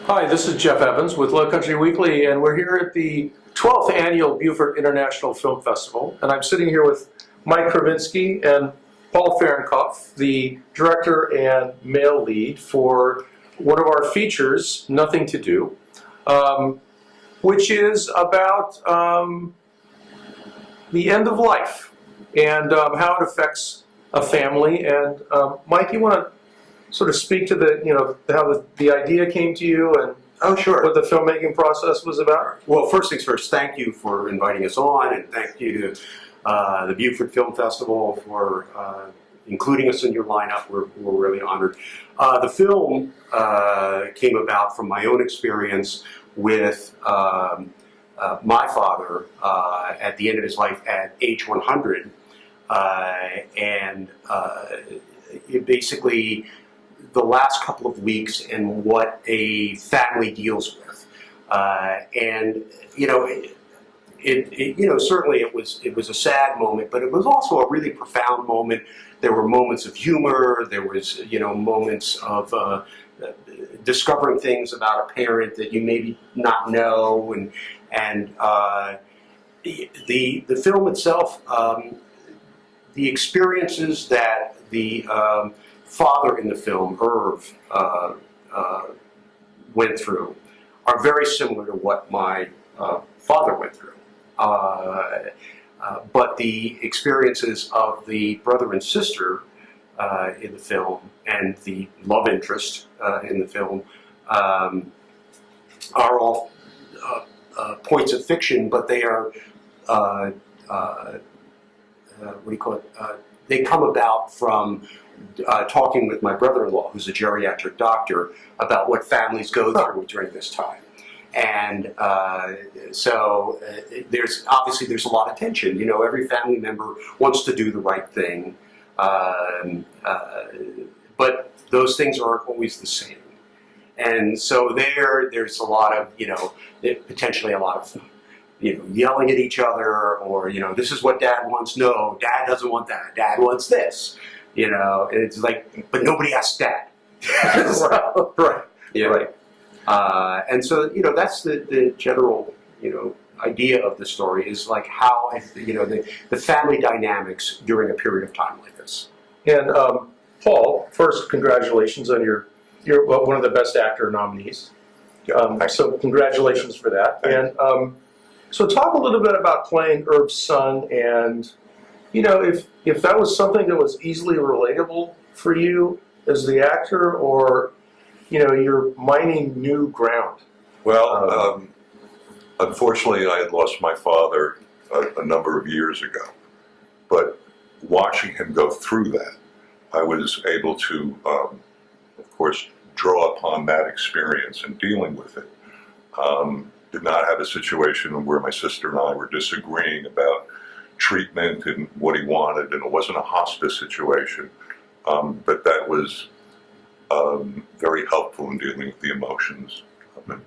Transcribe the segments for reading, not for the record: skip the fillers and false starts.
Hi, this is Jeff Evans with Low Country Weekly, and we're here at the 12th Annual Beaufort International Film Festival. And I'm sitting here with Mike Kravinsky and Paul Fahrenkopf, the director and male lead for one of our features, Nothing to Do, which is about the end of life and how it affects a family. And Mike, you want to sort of speak to how the idea came to you and sure. What the filmmaking process was about? Well, first things first, thank you for inviting us on, and thank you to the Beaufort Film Festival for including us in your lineup. We're really honored. The film came about from my own experience with my father at the end of his life at age 100, and it basically the last couple of weeks and what a family deals with, and certainly it was a sad moment, but it was also a really profound moment. There were moments of humor. There was moments of discovering things about a parent that you maybe not know, and the film itself, the experiences that the father in the film, Irv, went through are very similar to what my father went through. But the experiences of the brother and sister in the film and the love interest in the film are all points of fiction, but they are, what do you call it? They come about from talking with my brother-in-law, who's a geriatric doctor, about what families go through during this time. And so there's a lot of tension. Every family member wants to do the right thing, but those things aren't always the same. And so there's a lot of, potentially a lot of, yelling at each other, or, this is what Dad wants. No, Dad doesn't want that. Dad wants this. And it's like, but nobody asked Dad. Right. Yeah. Right. And so, that's the general, idea of the story, is like how, the family dynamics during a period of time like this. And Paul, first, congratulations on you're one of the Best Actor nominees. So congratulations for that. And so talk a little bit about playing Irv's son, and if that was something that was easily relatable for you as the actor, or you're mining new ground. Well, unfortunately, I had lost my father a number of years ago, but watching him go through that, I was able to, of course, draw upon that experience in dealing with it. Did not have a situation where my sister and I were disagreeing about treatment and what he wanted, and it wasn't a hospice situation, but that was very helpful in dealing with the emotions of it.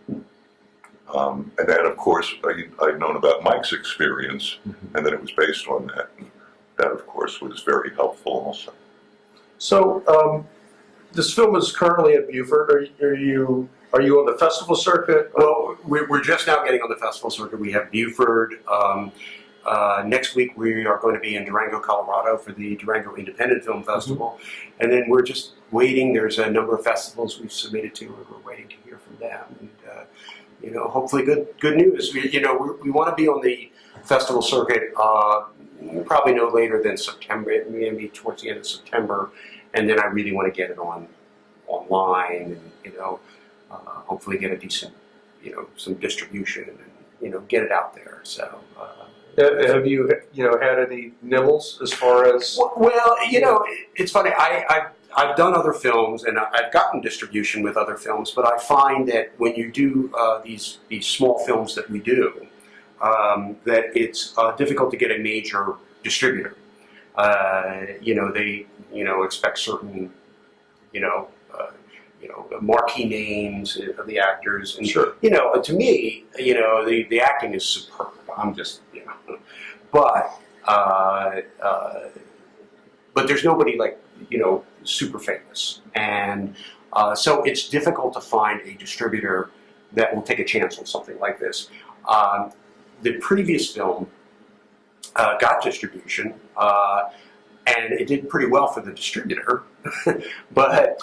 And then, of course, I'd known about Mike's experience, and that it was based on that. And that, of course, was very helpful also. So this film is currently at Beaufort. Are you on the festival circuit? Well, we're just now getting on the festival circuit. We have Beaufort. Next week we are going to be in Durango, Colorado for the Durango Independent Film Festival. And then we're just waiting. There's a number of festivals we've submitted to, and we're waiting to hear from them. And hopefully good news. We want to be on the festival circuit probably no later than September, maybe towards the end of September. And then I really want to get it online, and hopefully get a decent, some distribution, and get it out there. So. Have you had any nibbles as far as? Well, it's funny. I've done other films, and I've gotten distribution with other films, but I find that when you do these small films that we do, that it's difficult to get a major distributor. They expect certain marquee names of the actors, and Sure. To me, the acting is superb. I'm just but there's nobody like super famous, and So it's difficult to find a distributor that will take a chance on something like this. The previous film got distribution, and it did pretty well for the distributor, but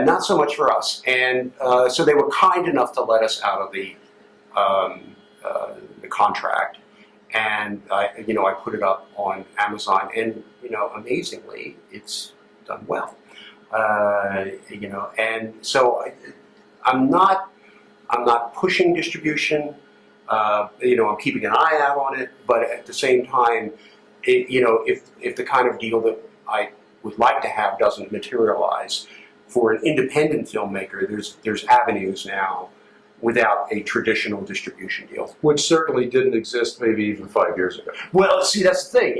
not so much for us. And so they were kind enough to let us out of the contract, and I put it up on Amazon, and amazingly, it's done well. And so I'm not pushing distribution. I'm keeping an eye out on it, but at the same time, if the kind of deal that I would like to have doesn't materialize, for an independent filmmaker, there's avenues now without a traditional distribution deal. Which certainly didn't exist maybe even 5 years ago. Well, see, that's the thing.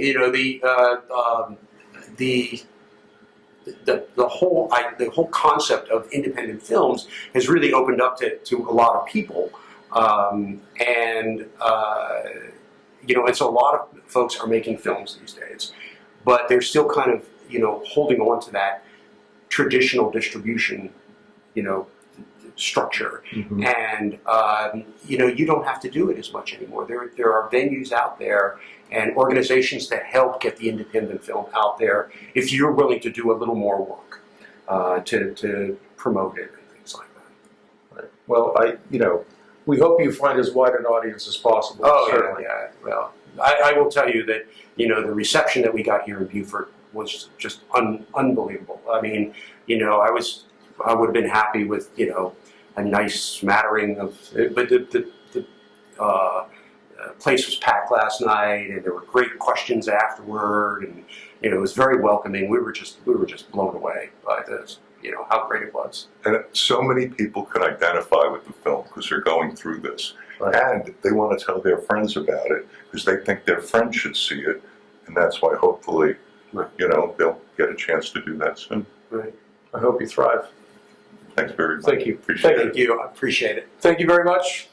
The whole concept of independent films has really opened up to a lot of people, and so a lot of folks are making films these days, but they're still kind of holding on to that traditional distribution structure, and you don't have to do it as much anymore. There are venues out there and organizations that help get the independent film out there if you're willing to do a little more work to promote it and things like that. Right. Well, we hope you find as wide an audience as possible. Oh certainly. yeah. Well, I will tell you that the reception that we got here in Beaufort was just unbelievable. I mean, I would have been happy with a nice smattering of, but the place was packed last night, and there were great questions afterward, and it was very welcoming. We were just blown away by this, how great it was. And so many people can identify with the film because they're going through this. Right. And they want to tell their friends about it because they think their friends should see it. And that's why hopefully, Right. they'll get a chance to do that soon. Right. I hope you thrive. Thanks very much. Thank you. Appreciate it. Thank you. I appreciate it. Thank you very much.